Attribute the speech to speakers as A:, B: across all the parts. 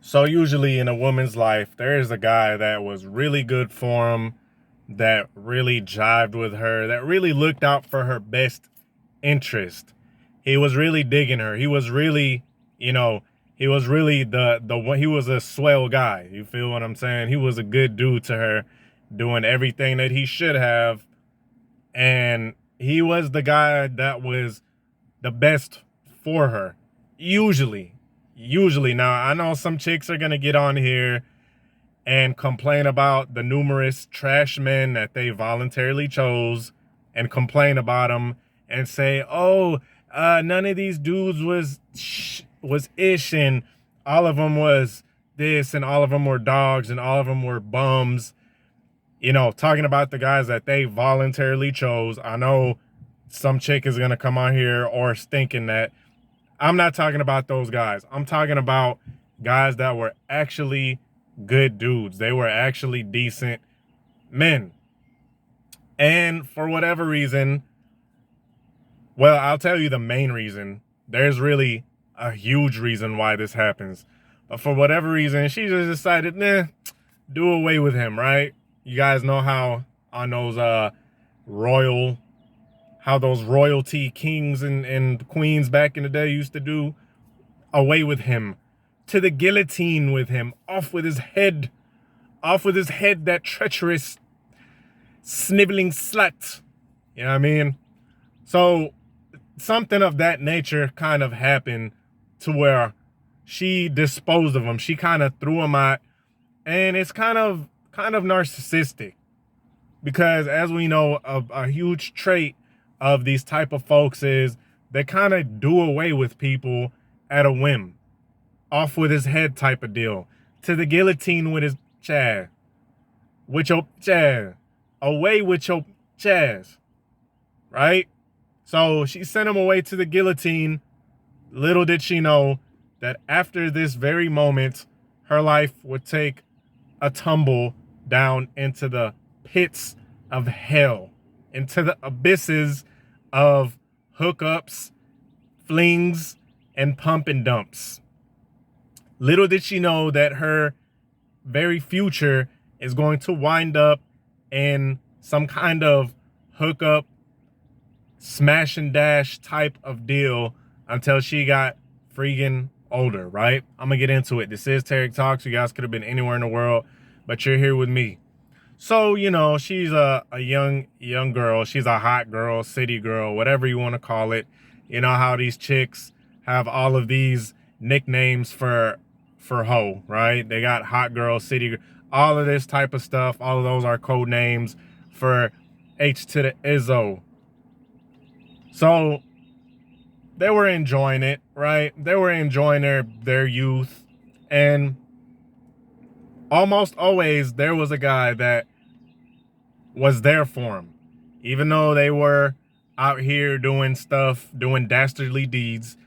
A: So usually in a woman's life, there is a guy that was really good for him, that really jived with her, that really looked out for her best interest. He was really digging her. He was really, you know, he was really the one. He was a swell guy. You feel what I'm saying? He was a good dude to her, doing everything that he should have, and he was the guy that was the best for her. Usually, usually. Now I know some chicks are gonna get on here and complain about the numerous trash men that they voluntarily chose, and complain about them and say, "Oh, none of these dudes was ish, and all of them was this, and all of them were dogs, and all of them were bums." You know, talking about the guys that they voluntarily chose. I know some chick is gonna come on here or thinking that. I'm not talking about those guys. I'm talking about guys that were actually good dudes. They were actually decent men. And for whatever reason, well, I'll tell you the main reason. There's really a huge reason why this happens. But for whatever reason, she just decided, nah, do away with him, right? You guys know how on those royal how those royalty kings and queens back in the day used to do. Away with him, to the guillotine with him, off with his head, that treacherous, sniveling slut. You know what I mean? So something of that nature kind of happened to where she disposed of him. She kind of threw him out, and it's kind of narcissistic, because as we know, a huge trait of these type of folks is they kind of do away with people at a whim, off with his head type of deal, to the guillotine with his chaz, with your chaz, away with your chaz, right? So she sent him away to the guillotine. Little did she know that after this very moment, her life would take a tumble down into the pits of hell, into the abysses of hookups, flings, and pump and dumps. Little did she know that her very future is going to wind up in some kind of hookup, smash and dash type of deal until she got freaking older, right? I'm gonna get into it. This is Tarik Talks. You guys could have been anywhere in the world, but you're here with me. So, you know, she's a young girl. She's a hot girl, city girl, whatever you want to call it. You know how these chicks have all of these nicknames for hoe, right? They got hot girl, city, all of this type of stuff. All of those are code names for H to the Izzo. So they were enjoying it, right? They were enjoying their youth, and almost always there was a guy that was there for him, even though they were out here doing stuff, doing dastardly deeds,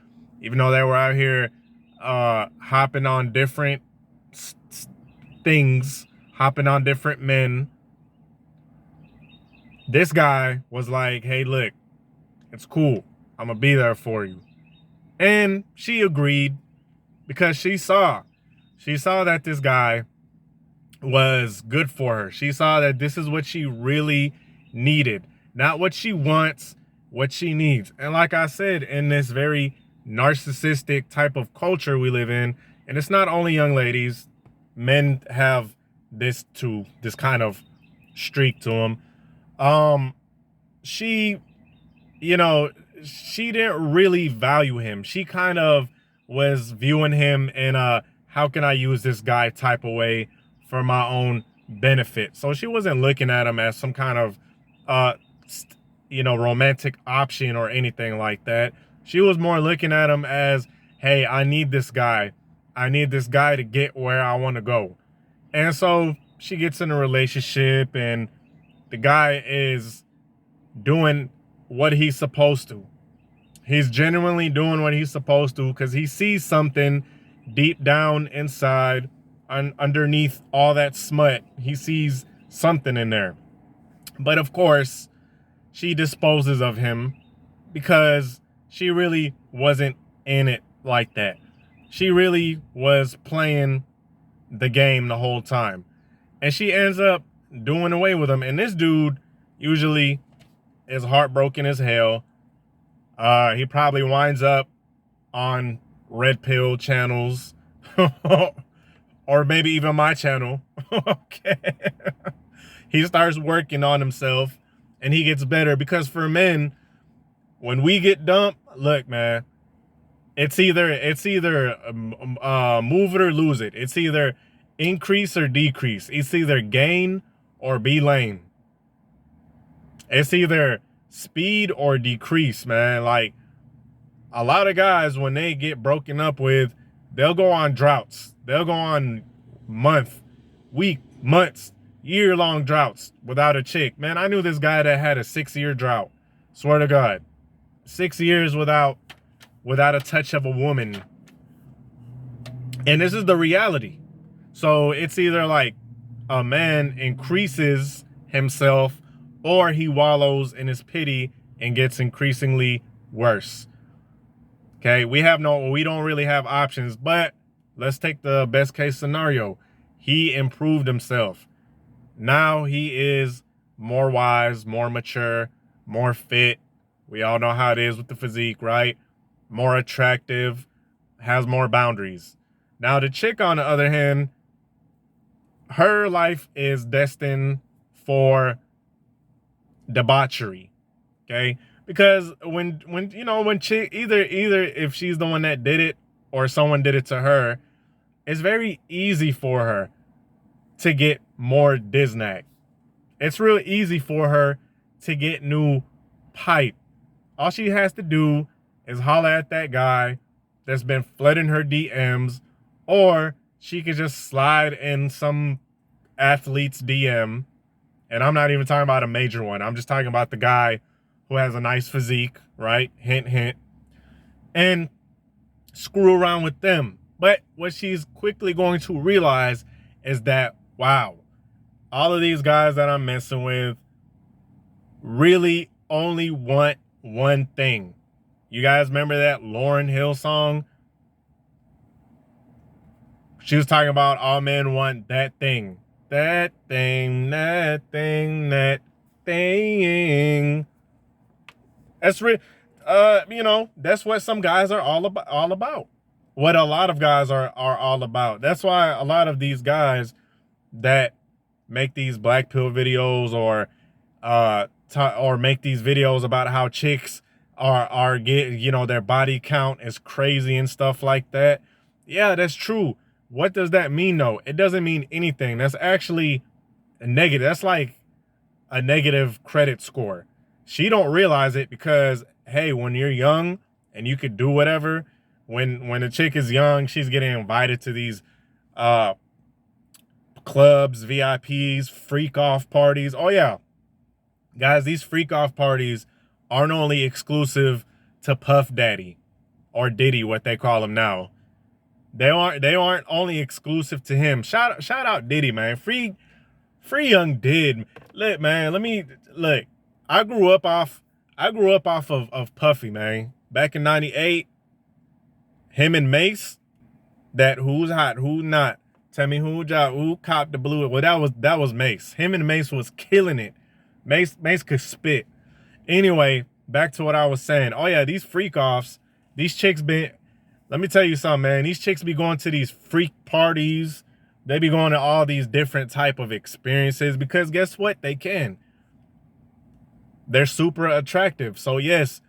A: even though they were out here hopping on different things, hopping on different men. This guy was like, hey, look, it's cool. I'm gonna be there for you. And she agreed, because she saw that this guy was good for her. She saw that this is what she really needed, not what she wants, what she needs. And like I said, in this very narcissistic type of culture we live in, and it's not only young ladies, men have this too, this kind of streak to them. She, you know, she didn't really value him. She kind of was viewing him in a, how can I use this guy type of way for my own benefit. So she wasn't looking at him as some kind of, romantic option or anything like that. She was more looking at him as, hey, I need this guy. I need this guy to get where I want to go. And so she gets in a relationship, and the guy is doing what he's supposed to. He's genuinely doing what he's supposed to, because he sees something deep down inside, underneath all that smut. He sees something in there. But of course, she disposes of him because she really wasn't in it like that. She really was playing the game the whole time. And she ends up doing away with him. And this dude usually is heartbroken as hell. He probably winds up on red pill channels or maybe even my channel. Okay. He starts working on himself and he gets better, because for men, when we get dumped, look, man, it's either move it or lose it. It's either increase or decrease. It's either gain or be lame. It's either speed or decrease, man. Like, a lot of guys, when they get broken up with, they'll go on droughts. They'll go on months, year-long droughts without a chick. Man, I knew this guy that had a 6-year drought. Swear to God. 6 years without a touch of a woman. And this is the reality. So it's either like a man increases himself or he wallows in his pity and gets increasingly worse. Okay, we don't really have options, but let's take the best case scenario. He improved himself. Now he is more wise, more mature, more fit. We all know how it is with the physique, right? More attractive, has more boundaries. Now the chick, on the other hand, her life is destined for debauchery. Okay? Because when chick, either if she's the one that did it or someone did it to her, it's very easy for her to get more Disnack. It's real easy for her to get new pipe. All she has to do is holler at that guy that's been flooding her DMs, or she could just slide in some athlete's DM. And I'm not even talking about a major one. I'm just talking about the guy who has a nice physique, right? Hint, hint. And screw around with them. But what she's quickly going to realize is that, wow, all of these guys that I'm messing with really only want one thing. You guys remember that Lauryn Hill song? She was talking about all men want that thing. That thing, that thing, that thing. That's that's what some guys are all about. What a lot of guys are all about. That's why a lot of these guys that make these black pill videos or make these videos about how chicks are their body count is crazy and stuff like that. Yeah, that's true. What does that mean though? It doesn't mean anything. That's actually a negative. That's like a negative credit score. She don't realize it because, hey, when you're young and you could do whatever, when a chick is young, she's getting invited to these clubs, VIPs, freak off parties. Oh yeah. Guys, these freak off parties aren't only exclusive to Puff Daddy or Diddy, what they call him now. They aren't only exclusive to him. Shout out Diddy, man. Free young Did. Look, man, look. I grew up off of Puffy, man. Back in 98, him and Mace, that who's hot, who not. Tell me who copped the blue. Well, that was Mace. Him and Mace was killing it. Mace could spit. Anyway, back to what I was saying. Oh yeah, these freak offs, these chicks let me tell you something, man. These chicks be going to these freak parties. They be going to all these different type of experiences because guess what? They can. They're super attractive. So yes,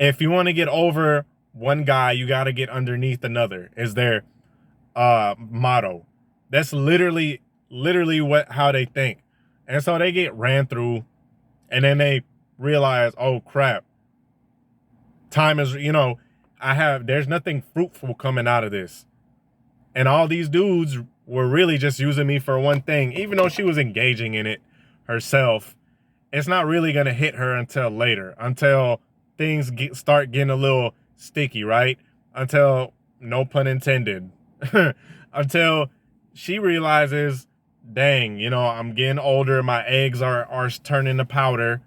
A: if you want to get over one guy, you got to get underneath another, is their motto. That's literally how they think. And so they get ran through and then they realize, oh crap, time is, there's nothing fruitful coming out of this. And all these dudes were really just using me for one thing, even though she was engaging in it herself. It's not really going to hit her until later, until things start getting a little sticky, right? Until, no pun intended, until she realizes, dang, I'm getting older. My eggs are turning to powder.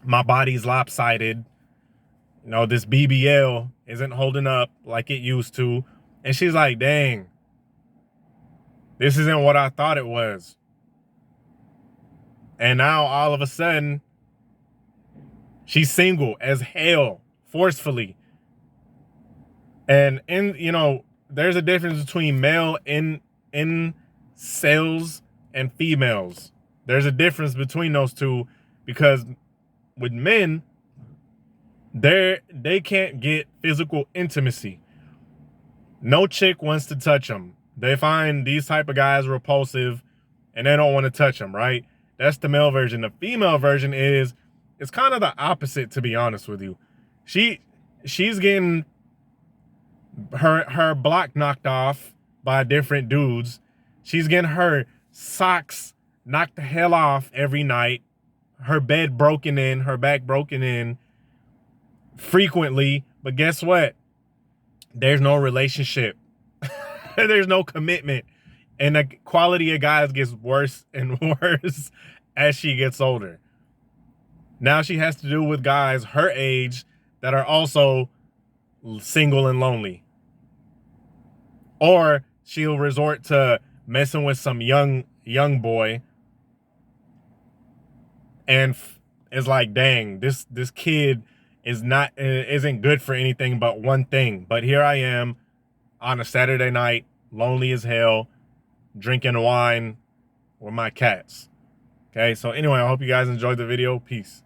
A: My body's lopsided. this BBL isn't holding up like it used to. And she's like, dang, this isn't what I thought it was. And now all of a sudden, she's single as hell, forcefully. And there's a difference between male in sales and females. There's a difference between those two, because with men, they can't get physical intimacy. No chick wants to touch them. They find these type of guys repulsive and they don't want to touch them, right? That's the male version. The female version it's kind of the opposite, to be honest with you. She's getting her block knocked off by different dudes. She's getting her socks knocked the hell off every night. Her bed broken in, her back broken in frequently. But guess what? There's no relationship. There's no commitment. And the quality of guys gets worse and worse as she gets older. Now she has to deal with guys her age that are also single and lonely. Or she'll resort to messing with some young boy, and it's like, dang, this kid isn't good for anything but one thing. But here I am on a Saturday night, lonely as hell, drinking wine with my cats. Okay, so anyway, I hope you guys enjoyed the video. Peace.